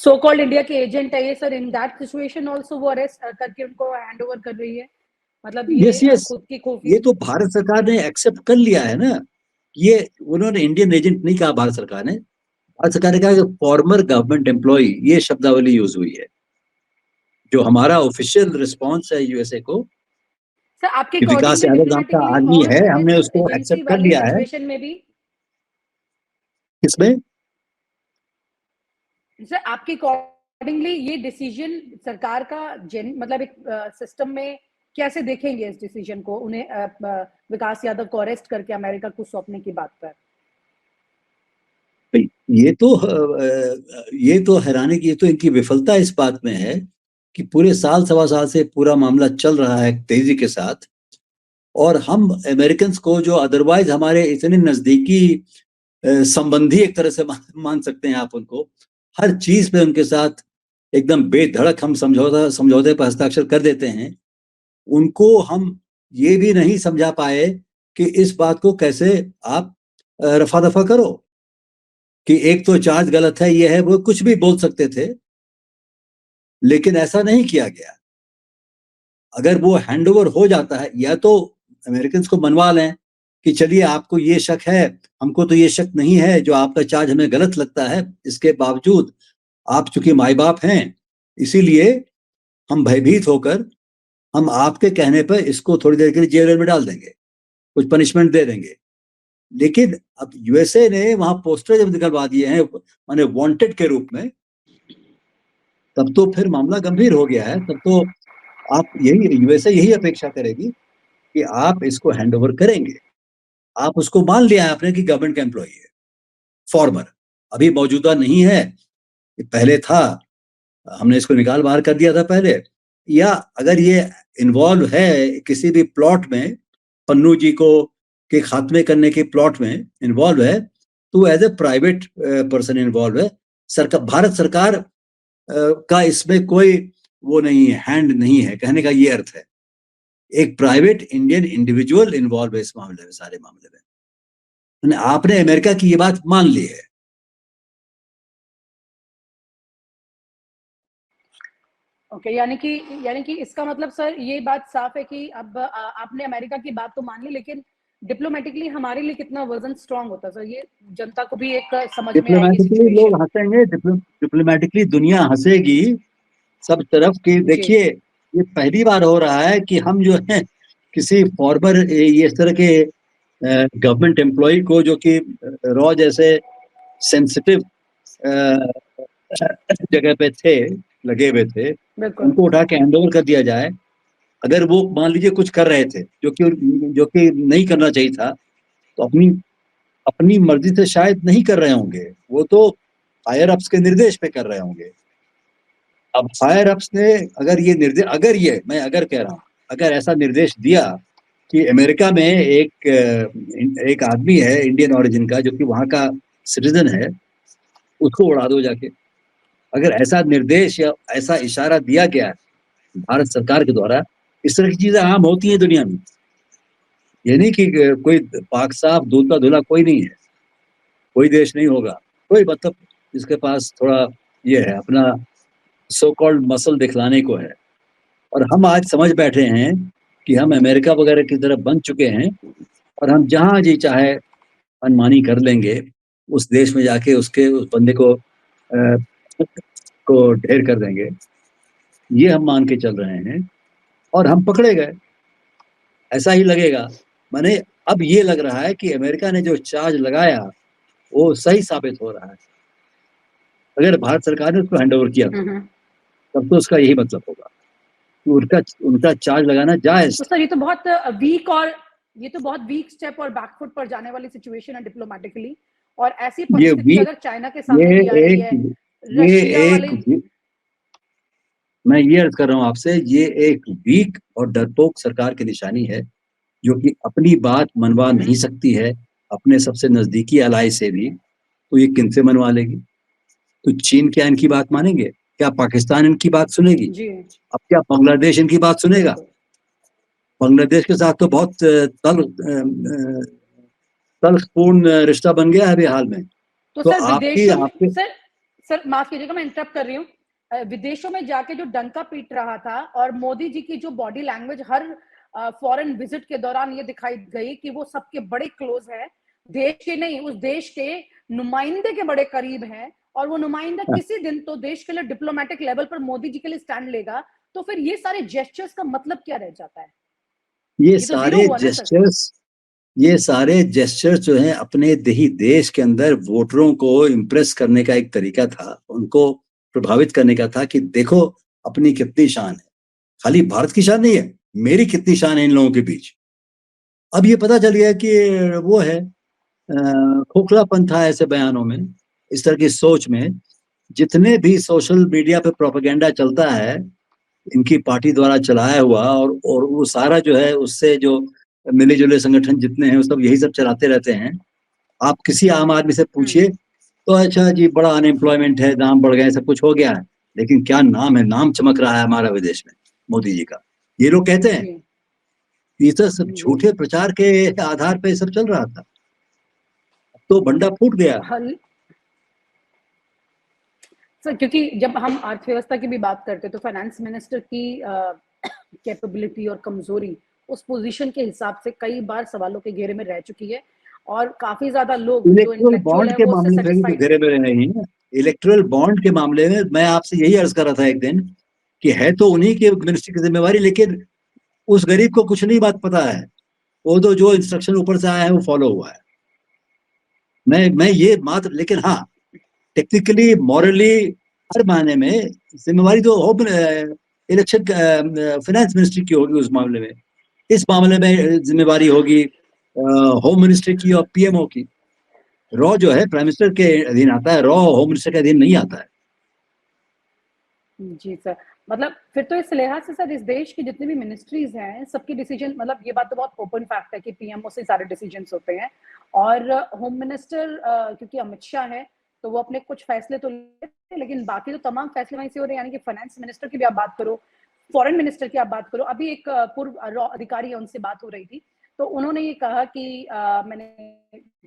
So called India के agent है ये sir, in that situation also वो अरेस्ट करके उनको हैंड ओवर कर रही है, मतलब ये यस यस, खुद की खुफिया। ये तो भारत सरकार ने एक्सेप्ट कर लिया है ना। ये उन्होंने इंडियन एजेंट नहीं कहा भारत सरकार ने, भारत सरकार ने कहा कि फॉर्मर गवर्नमेंट एम्प्लॉय, ये शब्दावली यूज हुई है। जो हमारा ऑफिशियल रिस्पॉन्स है यूएसए को सर आपके कि विकास अकॉर्डिंगली यादव नाम का डिप्लोमेटिकली आदमी और है, हमने इस उसको एजेंसी एक्सेप्ट कर वाली लिया है। सिचुएशन में भी इसमें सर आपके अकॉर्डिंगली ये डिसीजन सरकार का मतलब एक सिस्टम में कैसे देखेंगे इस डिसीजन को, उन्हें विकास यादव को अरेस्ट करके अमेरिका को सौंपने की बात पर? ये तो हैरानी की, ये तो इनकी विफलता इस बात में है कि पूरे साल सवा साल से पूरा मामला चल रहा है तेजी के साथ, और हम अमेरिकन को जो अदरवाइज हमारे इतने नजदीकी संबंधी एक तरह से मान सकते हैं आप उनको, हर चीज पे उनके साथ एकदम बेधड़क हम समझौते पर हस्ताक्षर कर देते हैं। उनको हम ये भी नहीं समझा पाए कि इस बात को कैसे आप रफा दफा करो, कि एक तो चार्ज गलत है, ये है, वो कुछ भी बोल सकते थे, लेकिन ऐसा नहीं किया गया। अगर वो हैंडओवर हो जाता है, या तो अमेरिकन को मनवा लें कि चलिए आपको ये शक है, हमको तो ये शक नहीं है, जो आपका चार्ज हमें गलत लगता है, इसके बावजूद आप चूंकि माई बाप हैं, इसीलिए हम भयभीत होकर हम आपके कहने पर इसको थोड़ी देर के लिए जेल में डाल देंगे, कुछ पनिशमेंट दे देंगे। लेकिन अब यूएसए ने वहां पोस्टर जब निकलवा दिए हैं माने वांटेड के रूप में, तब तो फिर मामला गंभीर हो गया है। तब तो आप यूएसए यही अपेक्षा करेगी कि आप इसको हैंडओवर करेंगे। आप उसको मान लिया है आपने कि गवर्नमेंट का एम्प्लॉय है, फॉर्मर, अभी मौजूदा नहीं है, पहले था, हमने इसको निकाल बाहर कर दिया था पहले। या अगर ये इन्वॉल्व है किसी भी प्लॉट में, पन्नू जी को के खात्मे करने के प्लॉट में इन्वॉल्व है, तो as a private person involve है। भारत सरकार का इसमें कोई वो नहीं है, हैंड नहीं है, कहने का ये अर्थ है। एक प्राइवेट इंडियन इंडिविजुअल इन्वॉल्व है इस मामले में, सारे मामले में। आपने अमेरिका की ये बात मान ली है। ओके, यानी कि इसका मतलब सर ये बात साफ है कि अब आपने अमेरिका की बात तो मान ली, लेकिन डिप्लोमेटिकली हमारे लिए कितना वर्जन स्ट्रांग होता सर, ये जनता को भी एक समझ में आएगी डिप्लोमेटिकली लोग सिचुएशन। हंसेंगे, डिप्लोमेटिकली दुनिया हंसेगी सब तरफ की। देखिए, ये पहली बार हो रहा है कि हम जो है किसी फॉर्मर ये इस तरह के गवर्नमेंट एम्प्लॉय को, जो कि रॉ जैसे सेंसिटिव जगह पे थे, लगे हुए थे, उनको उठा के हैंडओवर कर दिया जाए। अगर वो मान लीजिए कुछ कर रहे थे जो कि नहीं करना चाहिए था, तो अपनी मर्जी से शायद नहीं कर रहे होंगे, वो तो हायर अप्स के निर्देश पे कर रहे होंगे। अब हायर अप्स ने अगर कह रहा हूँ, अगर ऐसा निर्देश दिया कि अमेरिका में एक आदमी है इंडियन ओरिजिन का, जो कि वहां का सिटीजन है, उसको उड़ा दो जाके, अगर ऐसा निर्देश या ऐसा इशारा दिया गया भारत सरकार के द्वारा, इस तरह की चीजें आम होती हैं दुनिया में। ये नहीं कि कोई पाक साफ दूल्हा धुला कोई नहीं है, कोई देश नहीं होगा, कोई मतलब जिसके पास थोड़ा ये है, अपना सो कॉल्ड मसल दिखलाने को है। और हम आज समझ बैठे हैं कि हम अमेरिका वगैरह की तरफ बन चुके हैं, और हम जहां जी चाहे मनमानी कर लेंगे, उस देश में जाके उस बंदे को ढेर कर देंगे, ये हम मान के चल रहे हैं, और हम पकड़े गए, ऐसा ही लगेगा। माने अब ये लग रहा है कि अमेरिका ने जो चार्ज लगाया वो सही साबित हो रहा है। अगर भारत सरकार ने उसको हैंडओवर किया तब तो उसका यही मतलब होगा कि उनका चार्ज लगाना जायज। तो सर ये तो बहुत वीक स्टेप और बैकफुट पर जाने वाली सिचुएशन है डिप्लोमेटिकली, और ऐसी परिस्थिति अगर चाइना के सामने भी आ रही है, रशिया वाले। मैं ये अर्ज कर रहा हूँ आपसे, ये एक वीक और डरपोक सरकार की निशानी है, जो कि अपनी बात मनवा नहीं सकती है अपने सबसे नजदीकी अलाई से भी, तो ये किन से मनवा लेगी? तो चीन क्या इनकी बात मानेंगे? क्या पाकिस्तान इनकी बात सुनेगी? अब क्या बांग्लादेश इनकी बात सुनेगा? बांग्लादेश के साथ तो बहुत तल्खपूर्ण रिश्ता बन गया है अभी हाल में। तो सर सर माफ कीजिएगा, मैं इंटरप्ट कर रही हूँ। विदेशों में जाके जो डंका पीट रहा था, और मोदी जी की जो बॉडी लैंग्वेज हर फॉरेन विजिट के दौरान ये दिखाई गई कि वो सबके बड़े क्लोज है, देश के नहीं, उस देश के नुमाइंदे के बड़े करीब है, और वो नुमाइंदा किसी दिन तो देश के लिए डिप्लोमेटिक लेवल पर मोदी जी के लिए स्टैंड लेगा, तो फिर ये सारे जेस्चर्स का मतलब क्या रह जाता है? ये तो जीरो हुआ ना सर। ये सारे जेस्चर्स जो हैं अपने देश के अंदर वोटरों को इम्प्रेस करने का एक तरीका था, उनको प्रभावित करने का था कि देखो अपनी कितनी शान है, खाली भारत की शान नहीं है, मेरी कितनी शान है इन लोगों के बीच। अब ये पता चल गया कि वो है खोखलापन था ऐसे बयानों में, इस तरह की सोच में। जितने भी सोशल मीडिया पे प्रोपेगेंडा चलता है इनकी पार्टी द्वारा चलाया हुआ, और वो सारा जो है उससे जो मिले जुले संगठन जितने हैं वो सब यही सब चलाते रहते हैं। आप किसी आम आदमी से पूछिए तो अच्छा जी बड़ा अनएम्प्लॉयमेंट है, दाम बढ़ गए, सब कुछ हो गया है, लेकिन क्या नाम है, नाम चमक रहा है हमारा विदेश में मोदी जी का, ये लोग कहते हैं। ये तो सब झूठे प्रचार के आधार पे सब चल रहा था, तो बंडा फूट गया। सर क्योंकि जब हम अर्थव्यवस्था की भी बात करते हैं तो फाइनेंस मिनिस्टर की कैपेबिलिटी और कमजोरी उस पोजीशन के हिसाब से कई बार सवालों के घेरे में रह चुकी है, और काफी ज्यादा लोग जो इलेक्ट्रल इंटेलेक्चुअल बॉन्ड है के वो उससे मामले में भी तो सेटिस्फाइड घेरे में रहे नहीं है। इलेक्ट्रल बॉन्ड के मामले में मैं आपसे यही अर्ज कर रहा था एक दिन कि है तो उन्हीं के मिनिस्ट्री की जिम्मेवारी, लेकिन उस गरीब को कुछ नहीं बात पता है, वो तो जो इंस्ट्रक्शन ऊपर से आया है वो फॉलो हुआ है। मैं ये मात्र, लेकिन हाँ टेक्निकली मॉरली हर मायने में जिम्मेवारी तो होम इलेक्शन फाइनेंस मिनिस्ट्री की होगी उस मामले में। इस मामले में जिम्मेवारी होगी होम मिनिस्ट्री की और पीएमओ की। रॉ जो है प्राइम मिनिस्टर के अधीन आता है, रॉ होम मिनिस्टर के अधीन नहीं आता है। जी सर, मतलब फिर तो इस लिहाज से सर इस देश की जितनी भी मिनिस्ट्रीज हैं सबके डिसीजन, मतलब ये बात तो बहुत ओपन फैक्ट है कि पीएमओ से सारे डिसीजंस होते हैं, और होम मिनिस्टर क्योंकि अमित शाह है तो वो अपने कुछ फैसले तो लेते हैं, लेकिन बाकी तो तमाम फैसले वहीं से हो रहे हैं। यानी कि फाइनेंस मिनिस्टर की भी आप बात करो, फॉरेन मिनिस्टर की आप बात करो, अभी एक पूर्व रॉ अधिकारी है उनसे बात हो रही थी, तो उन्होंने ये कहा कि मैंने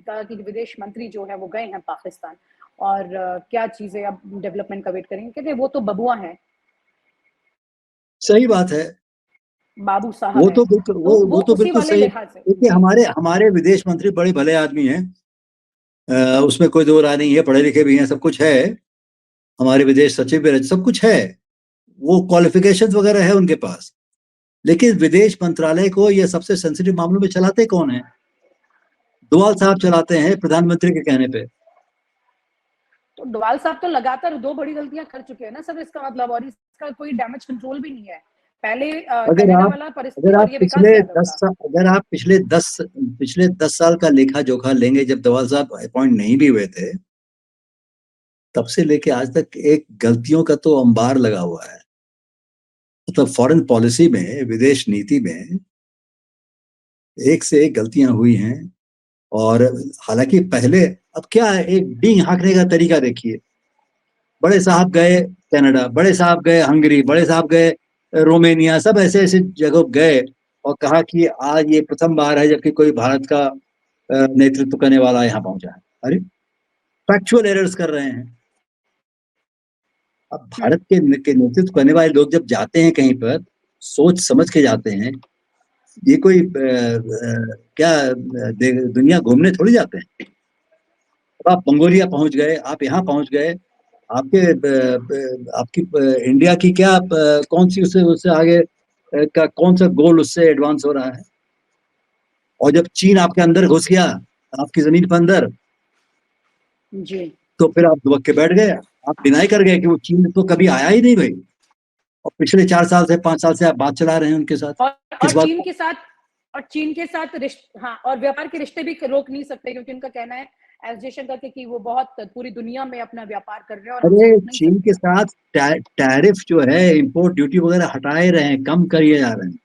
कहा कि विदेश मंत्री जो है वो गए हैं पाकिस्तान, और क्या चीजें अब डेवलपमेंट का वेट करेंगे, कहते वो तो बबुआ है, सही बात है, बाबू साहब वो है, तो बिल्कुल वो वो तो उसी बिल्कुल वाले सही। लिहाज से देखिए जी। हमारे विदेश मंत्री बड़े भले आदमी हैं, उसमें कोई दो राय नहीं है, पढ़े लिखे भी हैं, सब कुछ है, हमारे विदेश सचिव भी सब कुछ है, वो क्वालिफिकेशंस वगैरह है उनके पास। लेकिन विदेश मंत्रालय को ये सबसे सेंसिटिव मामलों में चलाते कौन है? डोवाल साहब चलाते हैं प्रधानमंत्री के कहने पे। तो डोवाल साहब तो लगातार दो बड़ी गलतियां कर चुके हैं ना सर, इसका मतलब, और इसका कोई डैमेज कंट्रोल भी नहीं है। पहले अगर कनाडा आप वाला परिस्थिति और ये विकास यादव का। अगर आप पिछले 10 साल का लेखा जोखा लेंगे, जब डोवाल साहब अपॉइंट नहीं भी हुए थे, तब से लेके आज तक एक गलतियों का तो अंबार लगा हुआ है। मतलब फॉरेन पॉलिसी में, विदेश नीति में एक से एक गलतियां हुई हैं। और हालांकि पहले, अब क्या है, एक डींग हाँकने का तरीका देखिए। बड़े साहब गए कनाडा, बड़े साहब गए हंगरी, बड़े साहब गए रोमेनिया, सब ऐसे ऐसे जगह गए और कहा कि आज ये प्रथम बार है जबकि कोई भारत का नेतृत्व करने वाला यहाँ पहुंचा है। अरे फैक्चुअल एरर्स कर रहे हैं। अब भारत के नेतृत्व करने वाले लोग जब जाते हैं कहीं पर, सोच समझ के जाते हैं। ये कोई क्या दुनिया घूमने थोड़ी जाते हैं। अब आप मंगोलिया पहुंच गए, आप यहाँ पहुंच गए, आपके आपकी इंडिया की क्या कौन सी उससे उससे आगे का कौन सा गोल उससे एडवांस हो रहा है? और जब चीन आपके अंदर घुस गया, आपकी जमीन पर अंदर, जी। तो फिर आप दुबक के बैठ गए, आप डिनाई कर गए कि वो चीन तो कभी आया ही नहीं भाई। और पिछले 4 साल से 5 साल से आप बात चला रहे हैं उनके साथ, और किस बात चीन का? के साथ, और चीन के साथ हाँ, और व्यापार के रिश्ते भी रोक नहीं सकते, क्योंकि उनका कहना है एस जयशंकर के कि वो बहुत पूरी दुनिया में अपना व्यापार कर रहे हैं और हमसे अरे रोक नहीं चीन के सकते। साथ टैरिफ जो है, इंपोर्ट ड्यूटी वगैरह हटाए रहे हैं, कम करिए जा रहे हैं।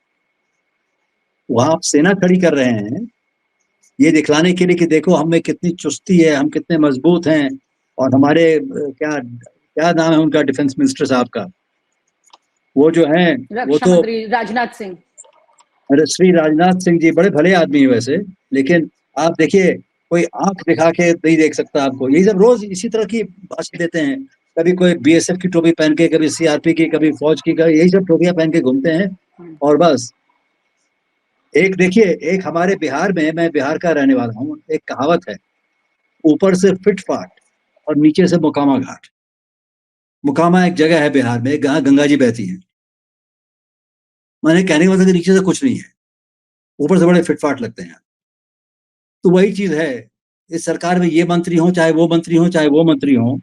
वहां आप सेना खड़ी कर रहे हैं ये दिखलाने के लिए कि देखो हम में कितनी चुस्ती है, हम कितने मजबूत हैं। और हमारे क्या क्या नाम है उनका, डिफेंस मिनिस्टर साहब का, वो जो है, वो रक्षा तो मंत्री राजनाथ सिंह। श्री राजनाथ सिंह जी बड़े भले आदमी है वैसे, लेकिन आप देखिए कोई आंख दिखा के नहीं देख सकता आपको। यही सब रोज इसी तरह की भाषण देते हैं कभी कोई बीएसएफ की टोपी पहन के, कभी सीआरपी की, कभी फौज की, कभी यही सब टोपियां पहन के घूमते हैं। और बस एक देखिए, एक हमारे बिहार में, मैं बिहार का रहने वाला हूँ, एक कहावत है, ऊपर से फिट फाट और नीचे से मोकामा घाट। मोकामा एक जगह है बिहार में, जहाँ गंगा जी बहती हैं। मैंने कहने का मतलब कि नीचे से कुछ नहीं है, ऊपर से बड़े फिटफाट लगते हैं। तो वही चीज है, इस सरकार में ये मंत्री हो, चाहे वो मंत्री हो, चाहे वो मंत्री हो,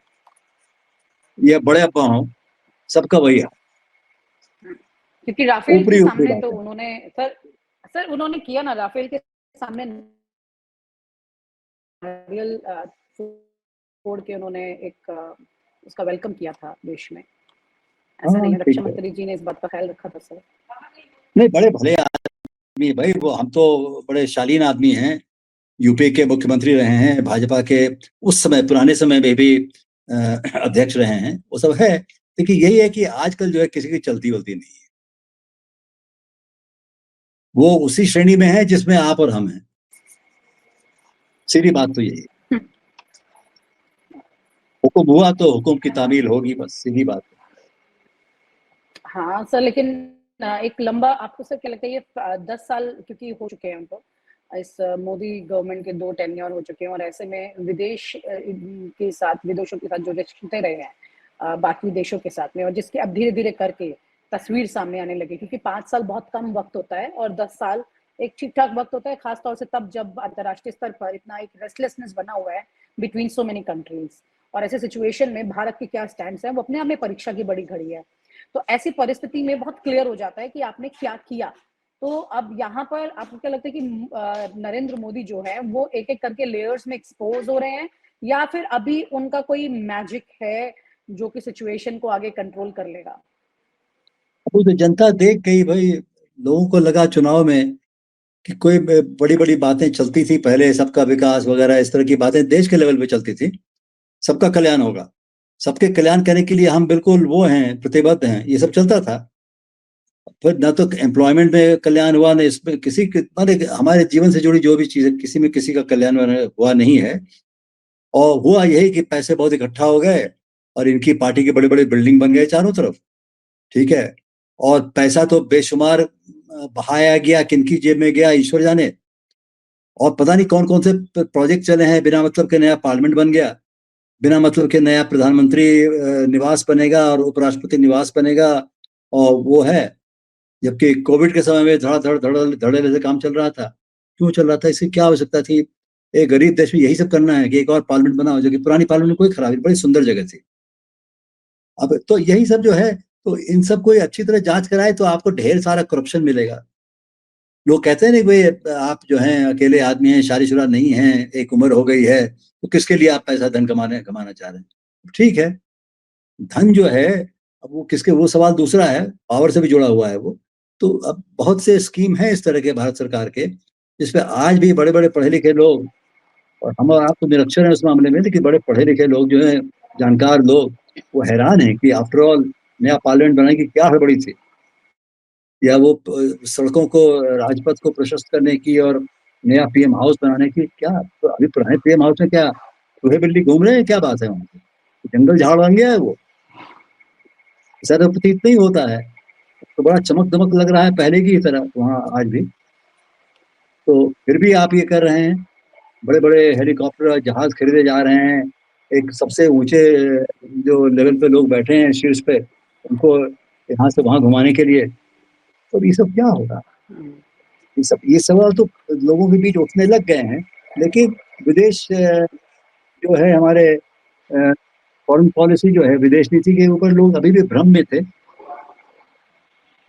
ये बड़े अब्बा हो, सबका वही है, क्योंकि राफेल के ऊपरी ऊपरी सामने बात तो है। उन्होंने सर उन्होंने किया ना, राफेल के सामने नारियल फोड़ के उन्होंने एक उसका वेलकम किया था देश में। ऐसा नहीं हाँ है, ठीक रक्षा है। मंत्री जी ने इस बात का ख्याल रखा था सर। नहीं, बड़े भले आदमी भाई वो, हम तो बड़े शालीन आदमी हैं, यूपी के मुख्यमंत्री रहे हैं, भाजपा के उस समय पुराने समय में भी अध्यक्ष रहे हैं, वो सब है। लेकिन यही है कि आजकल जो है किसी की चलती वलती नहीं है, वो उसी श्रेणी में है जिसमें आप और हम हैं। सीधी बात तो यही है, हुक्म हुआ तो हुक्म की तामील होगी, बस सीधी बात है। हाँ सर, लेकिन एक लंबा, आपको सर क्या लगता है ये 10 साल क्योंकि हो चुके हैं उनको, इस मोदी गवर्नमेंट के 2 टेन्योर हो चुके हैं, और ऐसे में विदेश के साथ, विदेशों के साथ जो रिश्ते रहे हैं बाकी देशों के साथ में, और जिसके अब धीरे धीरे करके तस्वीर सामने आने लगी, क्योंकि 5 साल बहुत कम वक्त होता है और 10 साल एक ठीक ठाक वक्त होता है, खासतौर से तब जब अंतर्राष्ट्रीय स्तर पर इतना एक रेस्टलेसनेस बना हुआ है बिटवीन सो मेनी कंट्रीज। और ऐसे सिचुएशन में भारत के क्या स्टैंड है, वो अपने आप में परीक्षा की बड़ी घड़ी है। तो ऐसी परिस्थिति में बहुत क्लियर हो जाता है कि आपने क्या किया। तो अब यहाँ पर आपको क्या लगता है कि नरेंद्र मोदी जो है वो एक एक करके लेयर्स में एक्सपोज हो रहे हैं, या फिर अभी उनका कोई मैजिक है जो कि सिचुएशन को आगे कंट्रोल कर लेगा? अब वो तो जनता देख गई भाई, लोगों को लगा चुनाव में कि कोई बड़ी बड़ी बातें चलती थी पहले, सबका विकास वगैरह इस तरह की बातें देश के लेवल पे चलती थी, सबका कल्याण होगा, सबके कल्याण करने के लिए हम बिल्कुल वो हैं, प्रतिबद्ध हैं, ये सब चलता था। फिर ना तो एम्प्लॉयमेंट में कल्याण हुआ, ना इसमें किसी के, माने हमारे जीवन से जुड़ी जो भी चीज है, किसी में किसी का कल्याण हुआ नहीं है। और हुआ यही कि पैसे बहुत इकट्ठा हो गए और इनकी पार्टी के बड़े बड़े बिल्डिंग बन गए चारों तरफ, ठीक है। और पैसा तो बेशुमार बहाया गया, किनकी जेब में गया ईश्वर जाने। और पता नहीं कौन कौन से प्रोजेक्ट चले हैं, बिना मतलब के नया पार्लियामेंट बन गया, बिना मतलब के नया प्रधानमंत्री निवास बनेगा और उपराष्ट्रपति निवास बनेगा, और वो है। जबकि कोविड के समय में धड़ाधड़ धड़ल्ले से काम चल रहा था। क्यों चल रहा था, इसकी क्या आवश्यकता थी? एक गरीब देश में यही सब करना है कि एक और पार्लियामेंट बना हो, जो कि पुरानी पार्लियामेंट कोई खराबी, बड़ी सुंदर जगह थी। अब तो यही सब जो है, तो इन सब को अच्छी तरह जांच कराए तो आपको ढेर सारा करप्शन मिलेगा। लोग कहते हैं नहीं भाई, आप जो हैं अकेले आदमी हैं, शादीशुदा नहीं हैं, एक उम्र हो गई है, तो किसके लिए आप पैसा धन कमाना चाह रहे हैं? ठीक है, धन जो है, अब वो किसके, वो सवाल दूसरा है, पावर से भी जुड़ा हुआ है वो। तो अब बहुत से स्कीम है इस तरह के भारत सरकार के, जिसपे आज भी बड़े बड़े पढ़े लिखे लोग, और हम और आप तो निरक्षर हैं उस मामले में, लेकिन बड़े पढ़े लिखे लोग जो हैं, जानकार लोग, वो हैरान हैं कि आफ्टर ऑल नया पार्लियामेंट बनाने की क्या हड़बड़ी थी, या वो सड़कों को, राजपथ को प्रशस्त करने की और नया पीएम हाउस बनाने की क्या? तो अभी पुराने पीएम हाउस में क्या चूहे बिल्ली घूम रहे हैं, क्या बात है वहां पे? जंगल झाड़ बन गया है वो, ऐसा तो प्रतीत नहीं होता है। तो बड़ा चमक दमक लग रहा है पहले की तरह वहाँ आज भी। तो फिर भी आप ये कर रहे हैं, बड़े बड़े हेलीकॉप्टर जहाज खरीदे जा रहे हैं, एक सबसे ऊंचे जो लेवल पे लोग बैठे हैं शीर्ष पे, उनको यहाँ से वहां घुमाने के लिए। तो ये सब क्या होगा? ये सवाल तो लोगों के बीच उठने लग गए हैं। लेकिन विदेश जो है हमारे, फॉरेन पॉलिसी जो है, विदेश नीति के ऊपर लोग अभी भी भ्रम में थे,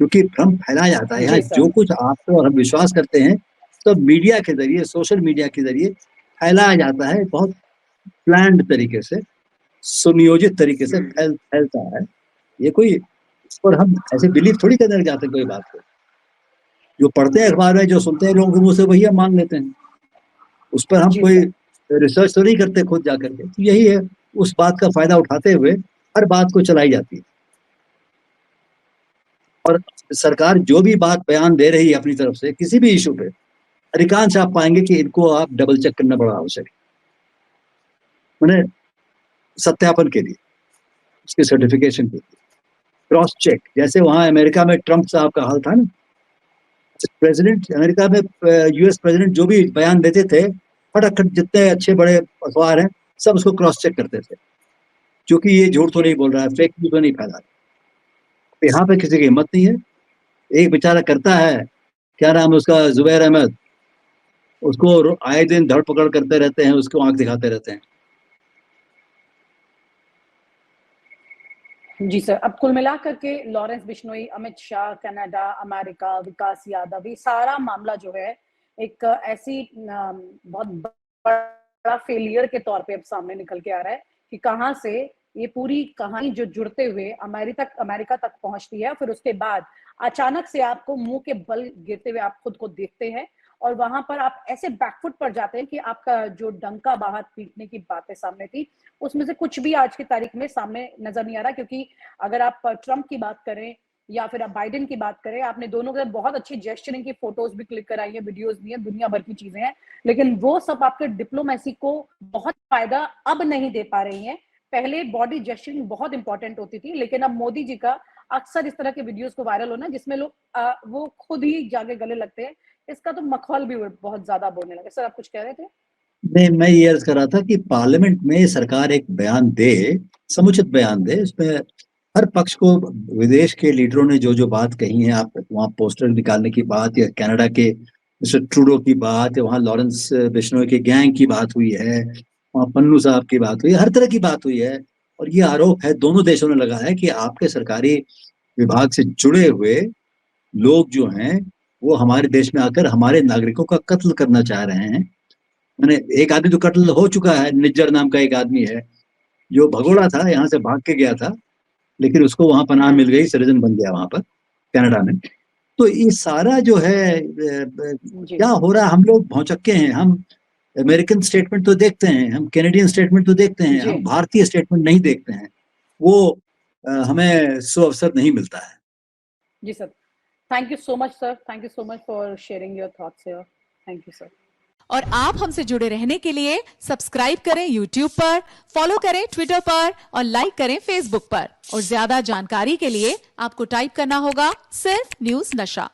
क्योंकि भ्रम फैलाया जाता है यहाँ, जी जो सर। कुछ आप और हम विश्वास करते हैं, सब मीडिया के जरिए, सोशल मीडिया के जरिए फैलाया जाता है, बहुत प्लान्ड तरीके से, सुनियोजित तरीके से फैलता है। ये कोई, इस पर हम ऐसे बिलीव थोड़ी करने लग जाते हैं कोई बात को। जो पढ़ते हैं अखबार में, जो सुनते हैं लोगों के मुंह से, वही हम मान लेते हैं, उस पर हम जी कोई सर। रिसर्च तो नहीं करते खुद जा करके। तो यही है, उस बात का फायदा उठाते हुए हर बात को चलाई जाती है। और सरकार जो भी बात बयान दे रही है अपनी तरफ से किसी भी इशू पे, अधिकांश आप पाएंगे कि इनको आप डबल चेक करना बड़ा आवश्यक है, मैंने सत्यापन के लिए। उसके सर्टिफिकेशन के, क्रॉस चेक, जैसे वहां अमेरिका में ट्रंप साहब का हाल था ना, प्रेसिडेंट अमेरिका में, यूएस प्रेसिडेंट जो भी बयान देते थे, फटाफट जितने अच्छे बड़े अखबार हैं सब उसको क्रॉस चेक करते थे, क्योंकि ये झूठ तो नहीं बोल रहा है, फेक न्यूज तो नहीं फैला रहा। यहाँ पे किसी की हिम्मत नहीं है। एक बेचारा करता है, क्या नाम है उसका, जुबैर अहमद, उसको आए दिन धड़ पकड़ करते रहते हैं, उसको आंख दिखाते रहते हैं। जी सर, अब कुल मिलाकर के लॉरेंस बिश्नोई, अमित शाह, कनाडा, अमेरिका, विकास यादव, ये सारा मामला जो है एक ऐसी बहुत बड़ा फेलियर के तौर पे अब सामने निकल के आ रहा है कि कहाँ से ये पूरी कहानी जो जुड़ते हुए अमेरिका तक पहुंचती है, फिर उसके बाद अचानक से आपको मुंह के बल गिरते हुए आप खुद को देखते हैं और वहां पर आप ऐसे बैकफुट पर जाते हैं कि आपका जो डंका बाहर पीटने की बातें सामने थी, उसमें से कुछ भी आज की तारीख में सामने नजर नहीं आ रहा। क्योंकि अगर आप ट्रंप की बात करें या फिर आप बाइडेन की बात करें, आपने दोनों के साथ बहुत अच्छी जेस्चरिंग की फोटोज भी क्लिक कराई है, वीडियोस भी हैं, दुनिया भर की चीजें हैं, लेकिन वो सब आपके डिप्लोमेसी को बहुत फायदा अब नहीं दे पा रही हैं। पहले बॉडी जेस्चरिंग बहुत इंपॉर्टेंट होती थी, लेकिन अब मोदी जी का अक्सर इस तरह के वीडियोस को वायरल होना जिसमें लोग वो खुद ही जाके गले लगते हैं, इसका तो मखौल भी बहुत ज्यादा बोलने लगे। सर आप कुछ कह रहे थे? नहीं, मैं ये अर्ज कर रहा था कि पार्लियामेंट में सरकार एक बयान दे, समुचित बयान दे, उसमें हर पक्ष को, विदेश के लीडरों ने जो जो बात कही है, आप वहाँ पोस्टर निकालने की बात, या कनाडा के मिस्टर ट्रूडो की बात, या वहाँ लॉरेंस बिश्नोई के गैंग की बात हुई है, वहाँ पन्नू साहब की बात हुई है, हर तरह की बात हुई है। और ये आरोप है दोनों देशों ने लगा है कि आपके सरकारी विभाग से जुड़े हुए लोग जो हैं वो हमारे देश में आकर हमारे नागरिकों का कत्ल करना चाह रहे हैं। मैंने, एक आदमी तो कत्ल हो चुका है, निज्जर नाम का एक आदमी है जो भगोड़ा था, यहाँ से भाग के गया था, लेकिन उसको वहां पनाह मिल गई, सिटीजन बन गया वहां पर कनाडा में। तो ये सारा जो है क्या हो रहा है, हम लोग भौचक्के हैं। हम अमेरिकन स्टेटमेंट तो देखते हैं, हम कैनेडियन स्टेटमेंट तो देखते हैं, हम भारतीय स्टेटमेंट नहीं देखते हैं। वो हमें सो अवसर नहीं मिलता है। जी sir, thank you so much sir, thank you so much for sharing your thoughts here. Thank you sir. और आप हमसे जुड़े रहने के लिए सब्सक्राइब करें YouTube पर, फॉलो करें ट्विटर पर और लाइक करें Facebook पर। और ज्यादा जानकारी के लिए आपको टाइप करना होगा सिर्फ न्यूज नशा।